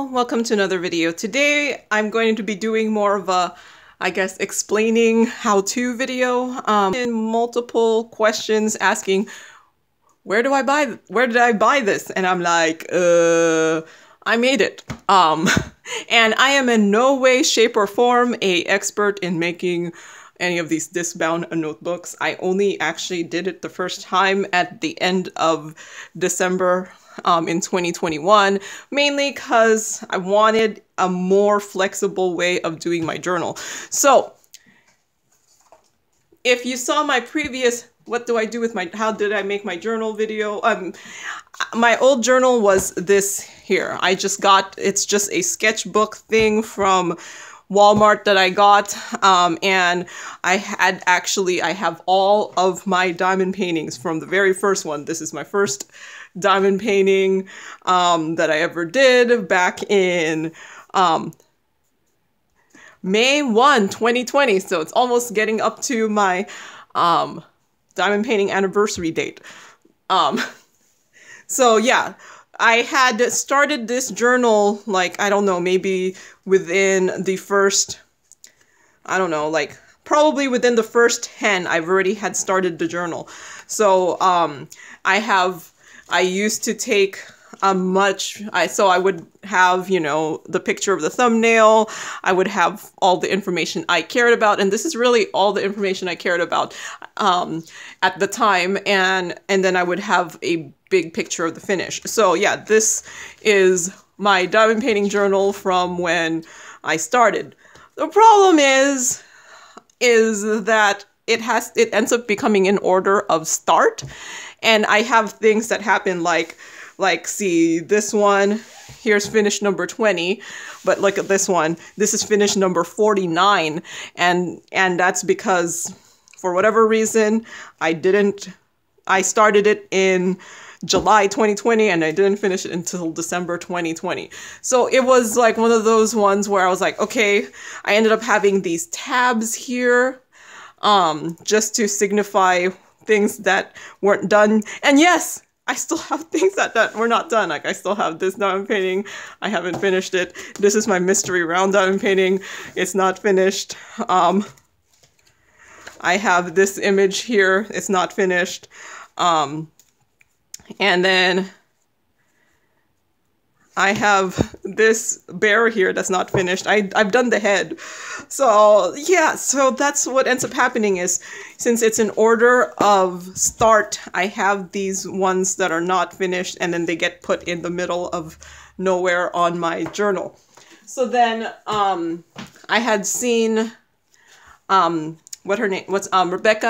Hello, welcome to another video. Today I'm going to be doing more of a, I guess, explaining how-to video. In multiple questions asking, where did I buy this? And I'm like, I made it. And I am in no way, shape, or form a expert in making any of these disc-bound notebooks. I only actually did it the first time at the end of December in 2021, mainly because I wanted a more flexible way of doing my journal. So if you saw my previous how did I make my journal video, my old journal was this here. It's just a sketchbook thing from Walmart that I got, and I have all of my diamond paintings from the very first one. This is my first diamond painting that I ever did back in May 1, 2020. So it's almost getting up to my diamond painting anniversary date. So yeah, I had started this journal, like, I don't know, maybe within the first, probably within the first 10, I've already had started the journal. So I used to take so I would have, the picture of the thumbnail. I would have all the information I cared about, and this is really all the information I cared about at the time, and then I would have a big picture of the finish. So yeah, this is my diamond painting journal from when I started. The problem is that it ends up becoming in order of start, and I have things that happen like see, this one here's finish number 20, but look at this one, this is finish number 49, and that's because for whatever reason I started it in July 2020 and I didn't finish it until December 2020. So it was like one of those ones where I was like, okay, I ended up having these tabs here just to signify things that weren't done. And yes, I still have things that were not done. Like, I still have this diamond painting. I haven't finished it. This is my mystery round diamond painting. It's not finished. I have this image here. It's not finished. And then I have this bear here that's not finished. I've done the head. So yeah, so that's what ends up happening is, since it's in order of start, I have these ones that are not finished, and then they get put in the middle of nowhere on my journal. So then I had seen Rebecca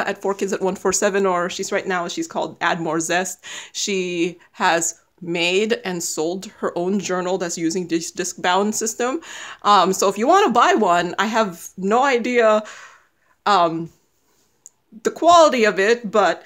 at 4Kids at 147, or she's called Add More Zest. She has made and sold her own journal that's using this disc-bound system. So if you want to buy one, I have no idea the quality of it, but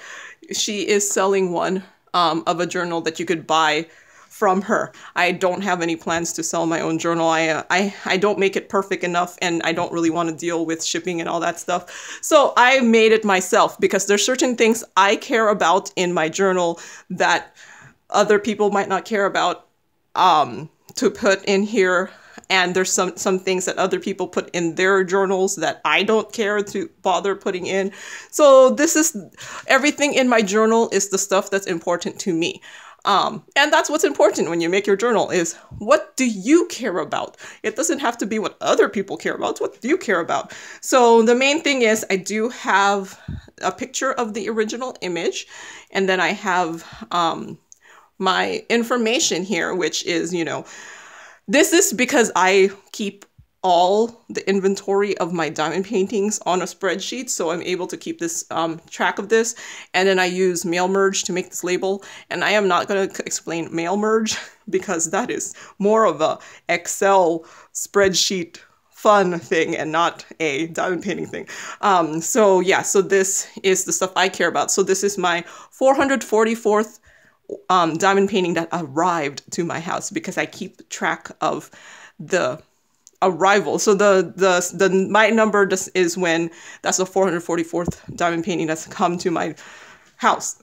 she is selling one of a journal that you could buy from her. I don't have any plans to sell my own journal. I don't make it perfect enough, and I don't really want to deal with shipping and all that stuff. So I made it myself because there's certain things I care about in my journal that other people might not care about to put in here, and there's some things that other people put in their journals that I don't care to bother putting in. So this is everything in my journal is the stuff that's important to me. And that's what's important when you make your journal, is what do you care about? It doesn't have to be what other people care about. It's what do you care about? So the main thing is I do have a picture of the original image, and then I have my information here, which is, this is because I keep all the inventory of my diamond paintings on a spreadsheet, so I'm able to keep this track of this. And then I use mail merge to make this label, and I am not going to explain mail merge because that is more of a Excel spreadsheet fun thing and not a diamond painting thing. So yeah, so this is the stuff I care about. So this is my 444th diamond painting that arrived to my house, because I keep track of the arrival. So my number just is when that's the 444th diamond painting that's come to my house.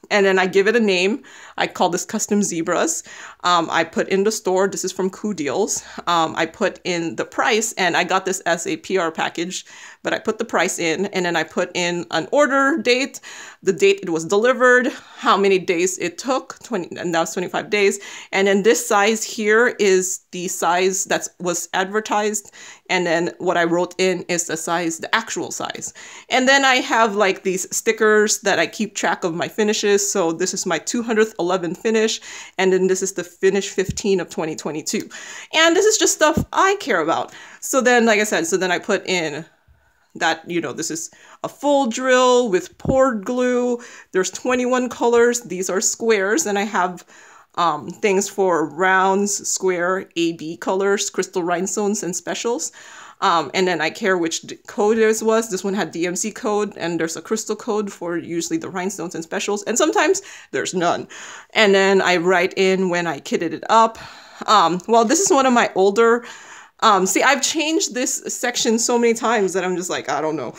and then I give it a name. I call this Custom Zebras. I put in the store, this is from Coup Deals. I put in the price, and I got this as a PR package, but I put the price in, and then I put in an order date, the date it was delivered, how many days it took, 20, and that was 25 days. And then this size here is the size that was advertised, and then what I wrote in is the size, the actual size. And then I have like these stickers that I keep track of my finishes. So this is my 211 finish, and then this is the finish 15 of 2022. And this is just stuff I care about. So then, like I said, so then I put in that, you know, this is a full drill with poured glue. There's 21 colors. These are squares, and I have things for rounds, square, AB colors, crystal rhinestones, and specials. And then I care which code this was. This one had DMC code, and there's a crystal code for usually the rhinestones and specials, and sometimes there's none. And then I write in when I kitted it up. Well, this is one of my older, see, I've changed this section so many times that I'm just like, I don't know.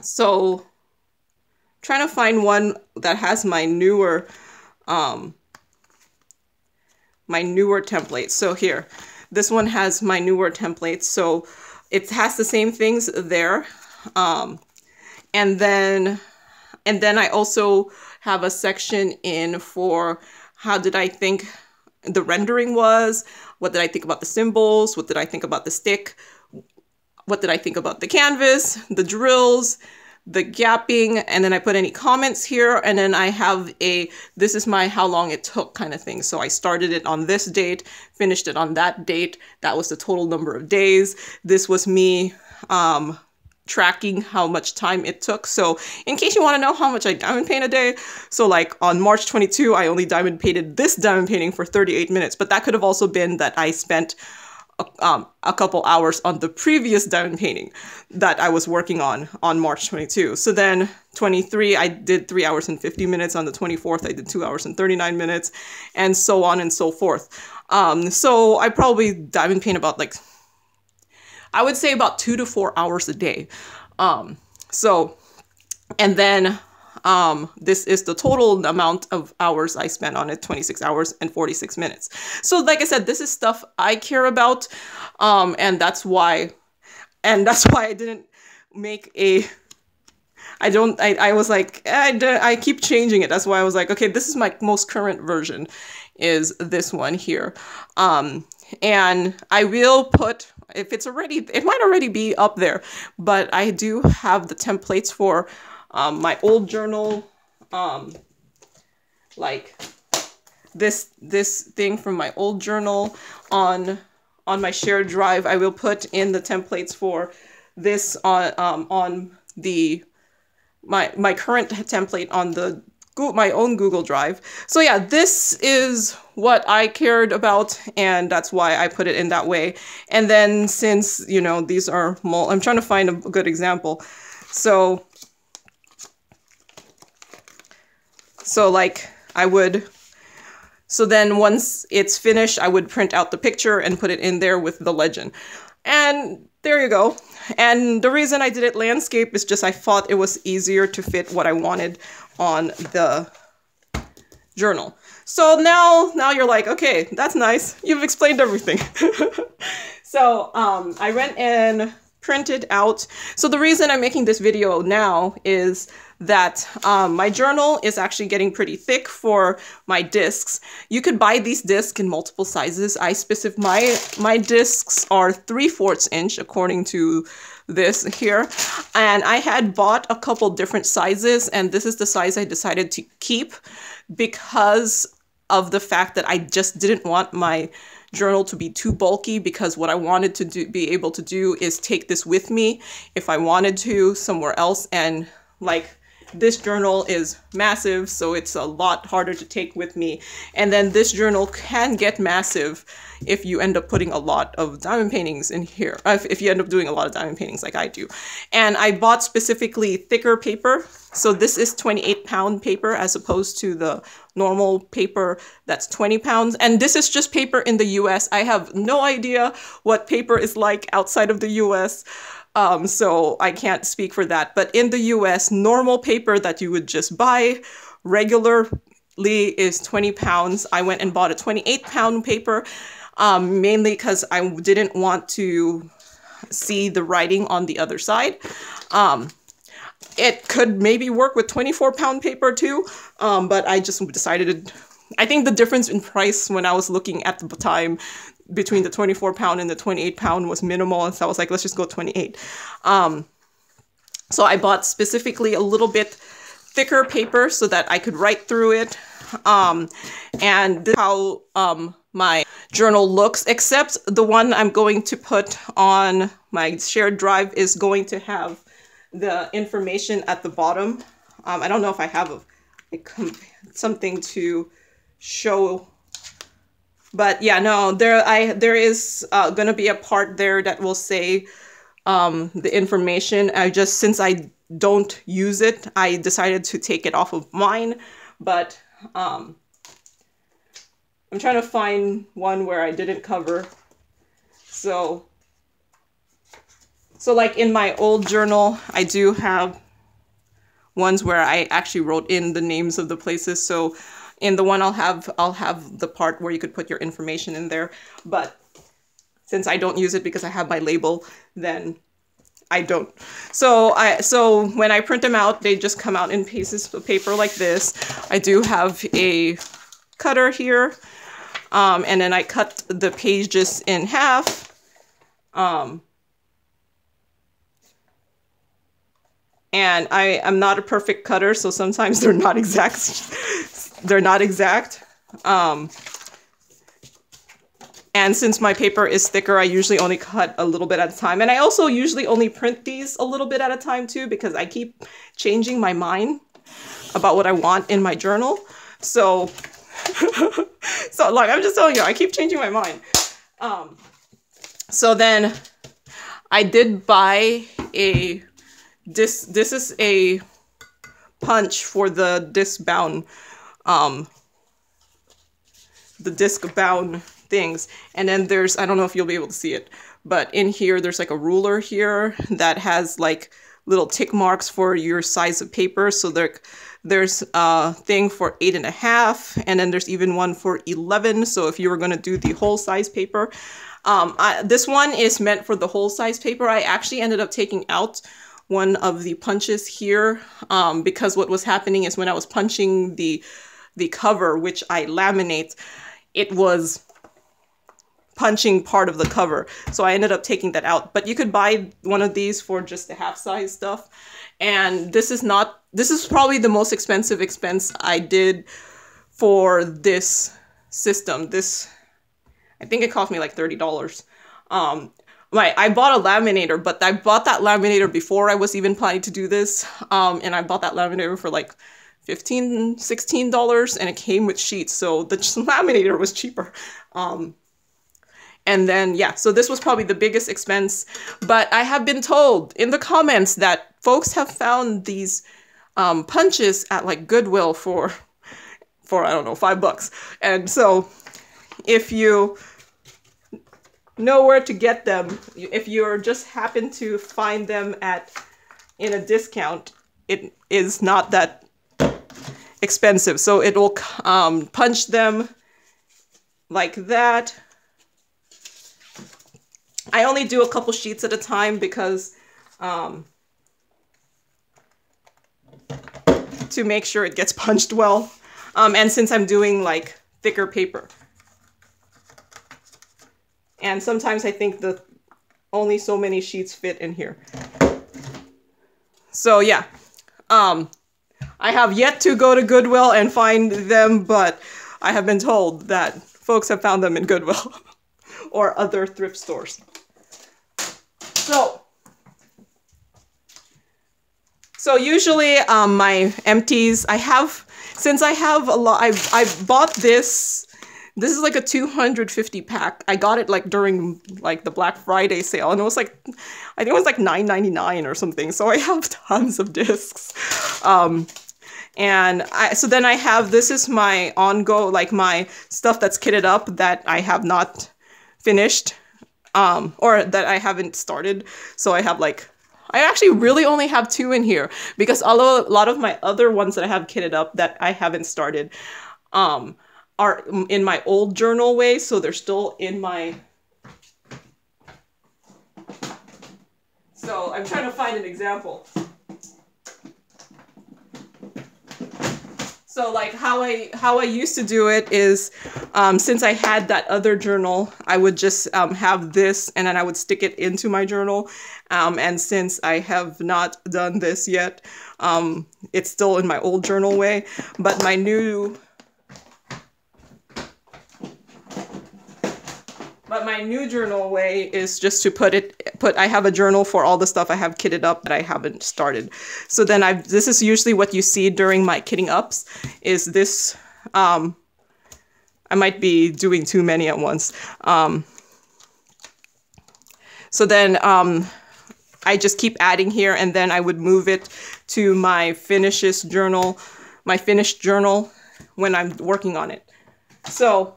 So trying to find one that has my newer templates. So here, this one has my newer templates. So it has the same things there. And then I also have a section in for how did I think the rendering was, what did I think about the symbols, what did I think about the stick, what did I think about the canvas, the drills, the gapping, and then I put any comments here, and then I have a, this is my how long it took kind of thing. So I started it on this date, finished it on that date. That was the total number of days. This was me tracking how much time it took. So in case you want to know how much I diamond paint a day, so like on March 22, I only diamond painted this diamond painting for 38 minutes, but that could have also been that I spent a couple hours on the previous diamond painting that I was working on March 22. So then 23, I did 3 hours and 50 minutes. On the 24th, I did 2 hours and 39 minutes, and so on and so forth. So I probably diamond paint about like, I would say about 2 to 4 hours a day. And then this is the total amount of hours I spent on it, 26 hours and 46 minutes. So like I said, this is stuff I care about. And that's why I didn't make a, I was like, I keep changing it. That's why I was like, okay, this is my most current version, is this one here. And I will put, if it's already, it might already be up there, but I do have the templates for my old journal, like this thing from my old journal on my shared drive. I will put in the templates for this on the my current template on the my own Google Drive. So yeah, this is what I cared about, and that's why I put it in that way. And then since, you know, these are I'm trying to find a good example. So like I would, so then once it's finished, I would print out the picture and put it in there with the legend. And there you go. And the reason I did it landscape is just I thought it was easier to fit what I wanted on the journal. So now you're like, okay, that's nice. You've explained everything. So I went and printed out. So the reason I'm making this video now is that my journal is actually getting pretty thick for my discs. You could buy these discs in multiple sizes. My discs are 3/4 inch according to this here, and I had bought a couple different sizes, and this is the size I decided to keep because of the fact that I just didn't want my journal to be too bulky, because what I wanted to be able to do is take this with me if I wanted to somewhere else, and like this journal is massive, so it's a lot harder to take with me. And then this journal can get massive if you end up putting a lot of diamond paintings in here, if you end up doing a lot of diamond paintings like I do. And I bought specifically thicker paper. So this is 28-pound paper as opposed to the normal paper that's 20 pounds. And this is just paper in the US. I have no idea what paper is like outside of the US. So I can't speak for that. But in the US, normal paper that you would just buy regularly is 20 pounds. I went and bought a 28-pound paper, mainly because I didn't want to see the writing on the other side. It could maybe work with 24-pound paper too, but I just decided to, I think the difference in price when I was looking at the time between the 24-pound and the 28-pound was minimal, and so I was like, let's just go 28. So I bought specifically a little bit thicker paper so that I could write through it, and this is how my journal looks, except the one I'm going to put on my shared drive is going to have the information at the bottom. I don't know if I have something to show, but yeah, no, there is going to be a part there that will say the information. Since I don't use it, I decided to take it off of mine, but I'm trying to find one where I didn't cover. So like in my old journal, I do have ones where I actually wrote in the names of the places. So in the one I'll have the part where you could put your information in there. But since I don't use it because I have my label, then I don't. So when I print them out, they just come out in pieces of paper like this. I do have a cutter here, and then I cut the pages in half. And I'm not a perfect cutter, so sometimes they're not exact. They're not exact. And since my paper is thicker, I usually only cut a little bit at a time. And I also usually only print these a little bit at a time too, because I keep changing my mind about what I want in my journal. So, like, I'm just telling you, I keep changing my mind. So then I did buy this is a punch for the disc bound things, and then there's, I don't know if you'll be able to see it, but in here there's like a ruler here that has like little tick marks for your size of paper. So there's a thing for 8.5, and then there's even one for 11. So if you were going to do the whole size paper, this one is meant for the whole size paper. I actually ended up taking out one of the punches here, because what was happening is when I was punching the cover, which I laminate, it was punching part of the cover. So I ended up taking that out. But you could buy one of these for just the half size stuff. And this is probably the most expensive expense I did for this system. I think it cost me like $30. I bought a laminator, but I bought that laminator before I was even planning to do this. And I bought that laminator for like $15, $16, and it came with sheets. So the laminator was cheaper. And then, yeah, so this was probably the biggest expense. But I have been told in the comments that folks have found these punches at like Goodwill for I don't know, $5. And so if you know where to get them, if you're just happen to find them in a discount, it is not that expensive. So it will punch them like that. I only do a couple sheets at a time because to make sure it gets punched well, and since I'm doing like thicker paper. And sometimes I think only so many sheets fit in here. So yeah, I have yet to go to Goodwill and find them, but I have been told that folks have found them in Goodwill or other thrift stores. So usually my empties, since I have a lot, I've bought this. This is like a 250 pack. I got it like during like the Black Friday sale, and it was like, I think it was like $9.99 or something. So I have tons of discs. So then I have, this is my like my stuff that's kitted up that I have not finished. or that I haven't started. So I have like, I actually really only have 2 in here because although a lot of my other ones that I have kitted up that I haven't started are in my old journal way, so they're still in my... So I'm trying to find an example. So like how I used to do it is, since I had that other journal, I would just have this and then I would stick it into my journal. And since I have not done this yet, it's still in my old journal way. But my new journal way is just to I have a journal for all the stuff I have kitted up that I haven't started. So then this is usually what you see during my kitting ups, is this, I might be doing too many at once. So then I just keep adding here, and then I would move it to my finished journal when I'm working on it. So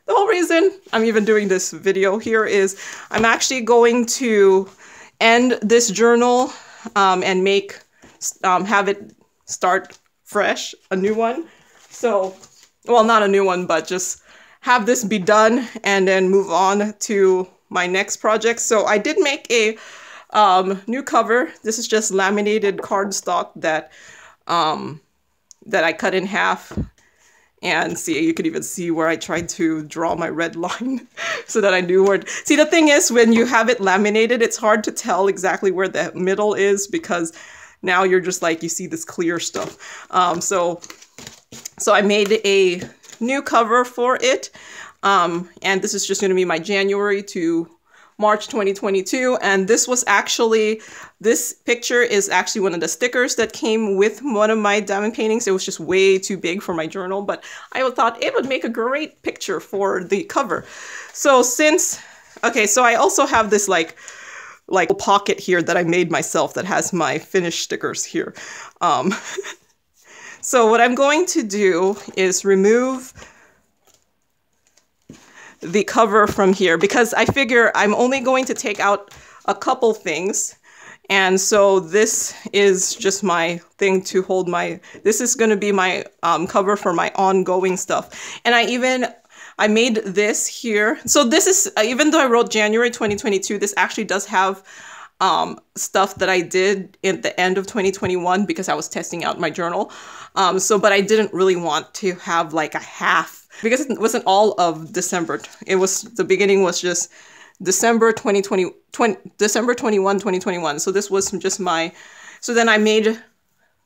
the whole reason I'm even doing this video here is I'm actually going to end this journal and have it start fresh, a new one. So, well, not a new one, but just have this be done and then move on to my next project. So I did make a new cover. This is just laminated cardstock that I cut in half. And see, you could even see where I tried to draw my red line so that I knew where... See, the thing is, when you have it laminated, it's hard to tell exactly where the middle is because now you're just like, you see this clear stuff. So I made a new cover for it. And this is just going to be my January to March 2022. And this picture is actually one of the stickers that came with one of my diamond paintings. It was just way too big for my journal, but I thought it would make a great picture for the cover. So so I also have this like pocket here that I made myself that has my finished stickers here. So what I'm going to do is remove the cover from here because I figure I'm only going to take out a couple things. And so this is just my thing to hold this is going to be my cover for my ongoing stuff. And I made this here. So this is, even though I wrote January 2022, this actually does have stuff that I did at the end of 2021 because I was testing out my journal. But I didn't really want to have like a half because it wasn't all of December. The beginning was just December 21, 2021. So this was just so then I made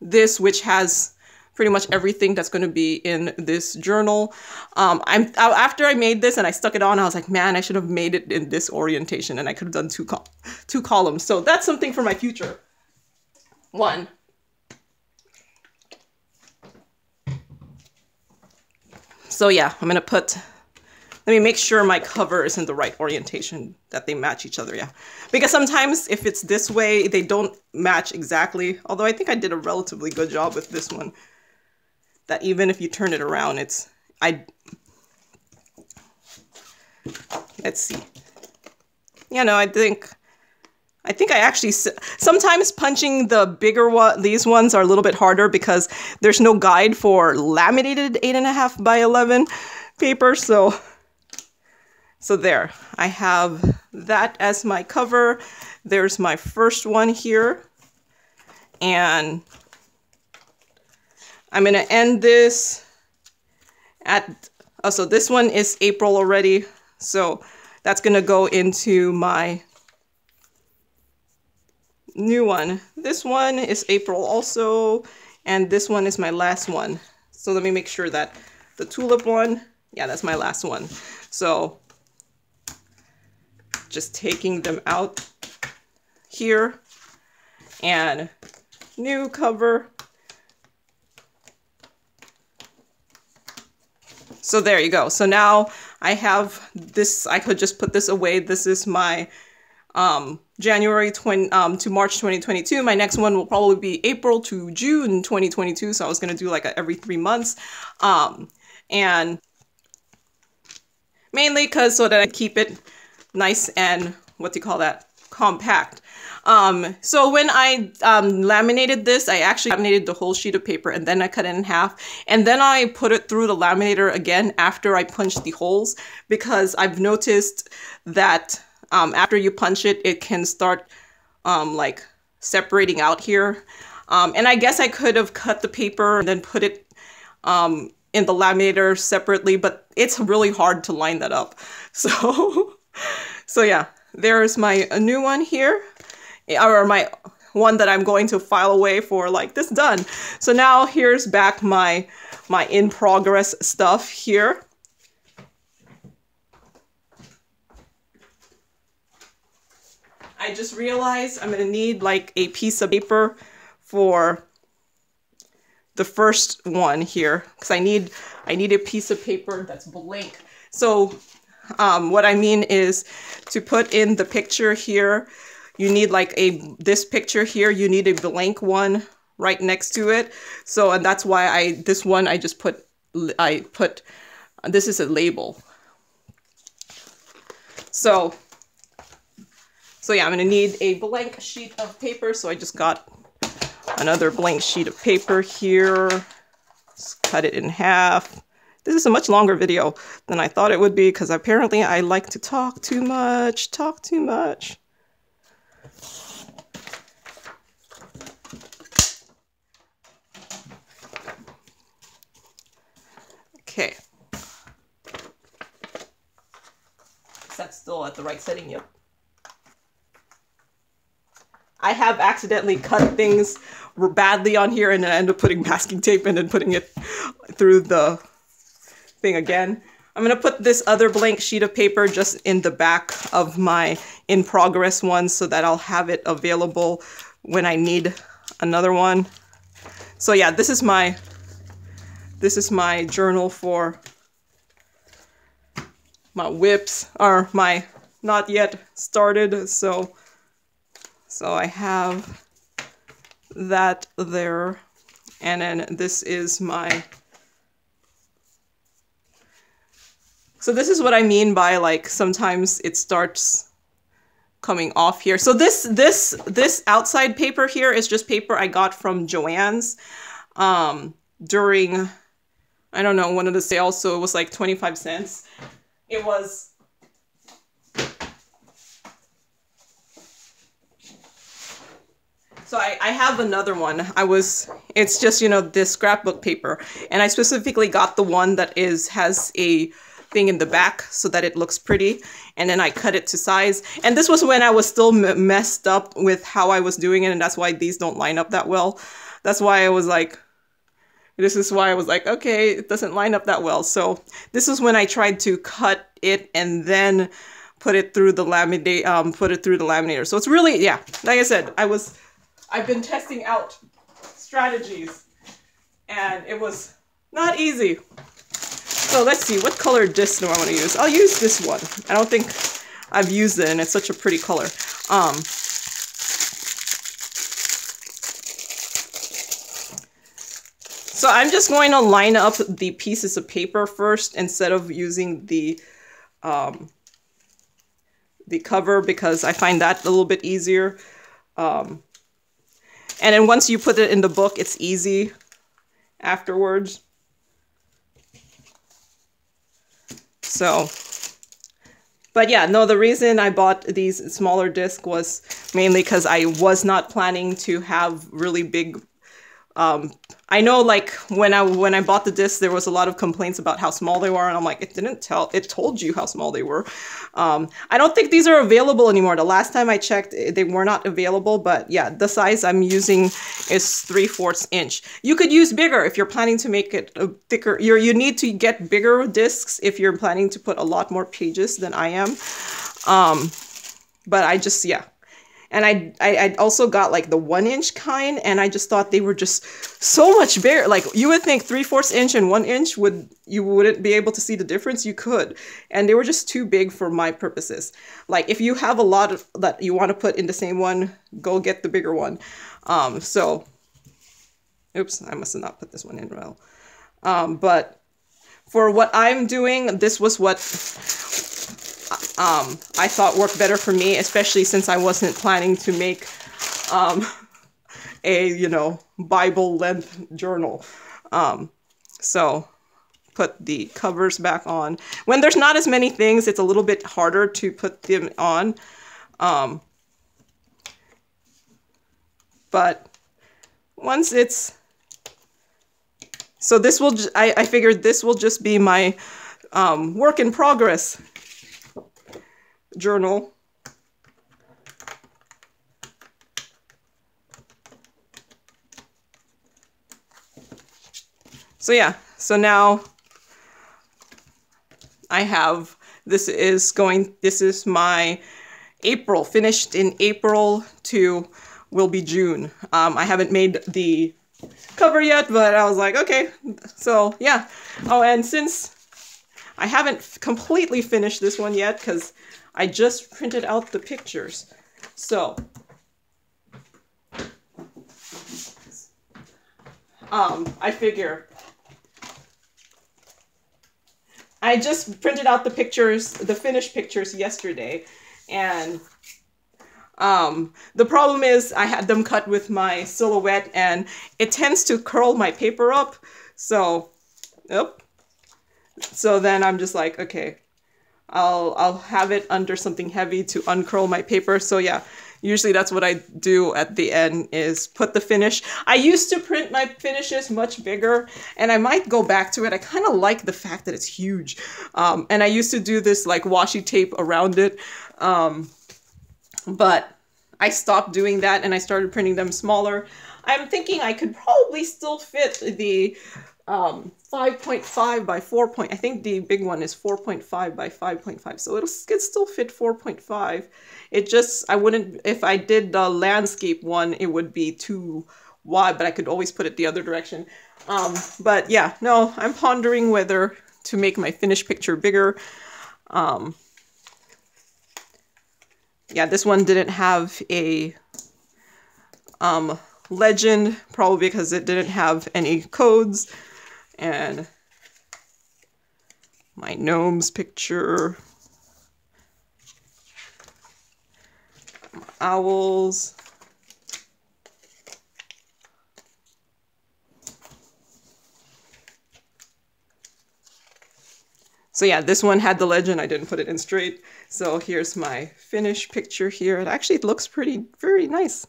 this, which has pretty much everything that's going to be in this journal. After I made this and I stuck it on, I was like, man, I should have made it in this orientation and I could have done two columns. So that's something for my future one. So yeah, I'm going to let me make sure my cover is in the right orientation, that they match each other, yeah. Because sometimes if it's this way, they don't match exactly. Although I think I did a relatively good job with this one. That even if you turn it around, let's see. Yeah, no, I think I actually, sometimes punching the bigger these ones are a little bit harder because there's no guide for laminated 8.5 by 11 paper. So there, I have that as my cover. There's my first one here. And I'm going to end this so this one is April already. So that's going to go into my new one. This one is April also, and this one is my last one. So let me make sure that the tulip one, yeah, that's my last one. So just taking them out here and new cover. So there you go. So now I have this, I could just put this away. This is my January to March 2022. My next one will probably be April to June 2022. So I was going to do like every 3 months. And mainly because so that I keep it nice and, what do you call that, compact. So when I laminated this, I actually laminated the whole sheet of paper and then I cut it in half. And then I put it through the laminator again after I punched the holes, because I've noticed that after you punch it, it can start like separating out here. And I guess I could have cut the paper and then put it in the laminator separately, but it's really hard to line that up. So, so yeah, there's my new one here, or my one that I'm going to file away for like this done. So now here's back my in progress stuff here. I just realized I'm gonna need like a piece of paper for the first one here, because I need a piece of paper that's blank. So what I mean is, to put in the picture here, you need like this picture here, you need a blank one right next to it. So, and that's why this one I just put, this is a label. So yeah, I'm gonna need a blank sheet of paper. So I just got another blank sheet of paper here. Let's cut it in half. This is a much longer video than I thought it would be, because apparently I like to talk too much. Okay. Is that still at the right setting? Yep. I have accidentally cut things badly on here, and then I end up putting masking tape and then putting it through the thing again. I'm going to put this other blank sheet of paper just in the back of my in progress one, so that I'll have it available when I need another one. So yeah, this is my journal for my whips, or my not yet started. So I have that there, and then this is my, so this is what I mean by like sometimes it starts coming off here. So this outside paper here is just paper I got from Joann's during, I don't know, one of the sales. So it was like 25 cents. It was, so I have another one. It's just, you know, this scrapbook paper. And I specifically got the one that has a thing in the back so that it looks pretty. And then I cut it to size. And this was when I was still messed up with how I was doing it. And that's why these don't line up that well. That's why I was like, okay, it doesn't line up that well. So this is when I tried to cut it and then put it through the laminator. So it's really, yeah, like I said, I've been testing out strategies, and it was not easy. So let's see, what color disc do I want to use? I'll use this one. I don't think I've used it, and it's such a pretty color. So I'm just going to line up the pieces of paper first instead of using the cover, because I find that a little bit easier. And then once you put it in the book, it's easy afterwards. So, but yeah, no, the reason I bought these smaller discs was mainly because I was not planning to have really big, I know, like when I bought the discs, there was a lot of complaints about how small they were, and I'm like, it told you how small they were. I don't think these are available anymore. The last time I checked, they were not available, but yeah, the size I'm using is 3/4 inch. You could use bigger if you're planning to make it thicker. You need to get bigger discs if you're planning to put a lot more pages than I am. But I just, yeah. And I also got like the 1-inch kind, and I just thought they were just so much bigger. Like, you would think 3/4 inch and 1 inch you wouldn't be able to see the difference. You could, and they were just too big for my purposes. Like, if you have a lot of that you want to put in the same one, go get the bigger one. So, oops, I must have not put this one in well. But for what I'm doing, this was what I thought worked better for me, especially since I wasn't planning to make a, you know, Bible length journal. So put the covers back on. When there's not as many things, it's a little bit harder to put them on. But once it's, so this will, I figured this will just be my work in progress journal. So yeah, so now I have, this is my April, finished in April to will be June. I haven't made the cover yet, but I was like, okay, so yeah. Oh, and since I haven't completely finished this one yet, because I just printed out the pictures. So, I figure I just printed out the pictures, the finished pictures yesterday, and the problem is I had them cut with my silhouette and it tends to curl my paper up. So, so then I'm just like, okay, I'll have it under something heavy to uncurl my paper. So yeah, usually that's what I do at the end, is put the finish. I used to print my finishes much bigger, and I might go back to it. I kind of like the fact that it's huge. And I used to do this like washi tape around it. But I stopped doing that and I started printing them smaller. I'm thinking I could probably still fit the 5.5 by 4. I think the big one is 4.5 by 5.5, so it still fit 4.5. It just, I wouldn't, if I did the landscape one, it would be too wide, but I could always put it the other direction. But yeah, no, I'm pondering whether to make my finished picture bigger. Yeah, this one didn't have a legend, probably because it didn't have any codes. And my gnomes picture, owls. So yeah, this one had the legend. I didn't put it in straight. So here's my finished picture here. It actually looks very nice.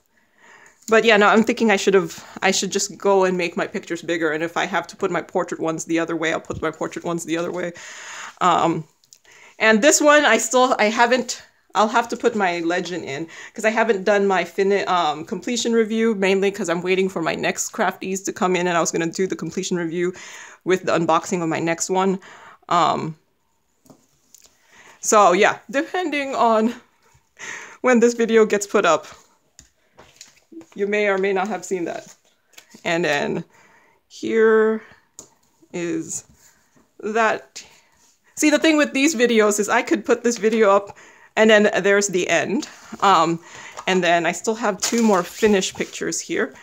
But yeah, no, I'm thinking I should just go and make my pictures bigger. And if I have to put my portrait ones the other way, I'll put my portrait ones the other way. And this one, I'll have to put my legend in because I haven't done my completion review, mainly because I'm waiting for my next crafties to come in, and I was going to do the completion review with the unboxing of my next one. So yeah, depending on when this video gets put up, you may or may not have seen that. And then here is that. See, the thing with these videos is I could put this video up and then there's the end. And then I still have 2 more finished pictures here.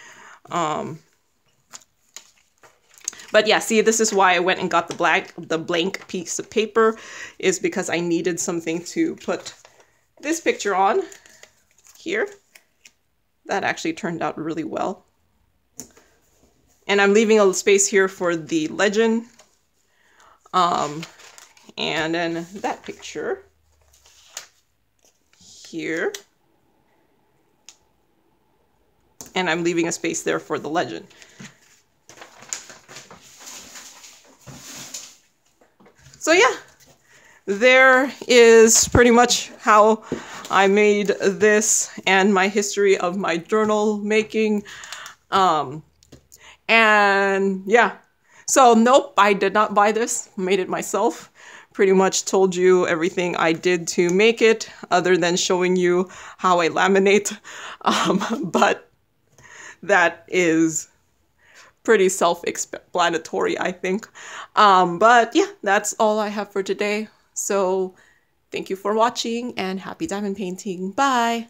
But yeah, see, this is why I went and got the blank piece of paper, is because I needed something to put this picture on here. That actually turned out really well. And I'm leaving a space here for the legend. And then that picture here. And I'm leaving a space there for the legend. So yeah, there is pretty much how I made this and my history of my journal making. And yeah, so nope, I did not buy this, made it myself. Pretty much told you everything I did to make it, other than showing you how I laminate. But that is pretty self-explanatory, I think. But yeah, that's all I have for today. So thank you for watching and happy diamond painting. Bye!